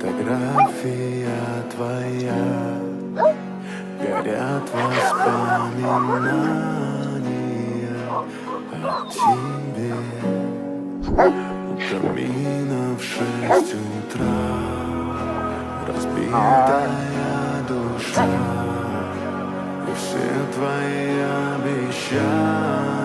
Фотография твоя, горят воспоминания о тебе. У камина в 6 утра разбитая душа, и все твои обещания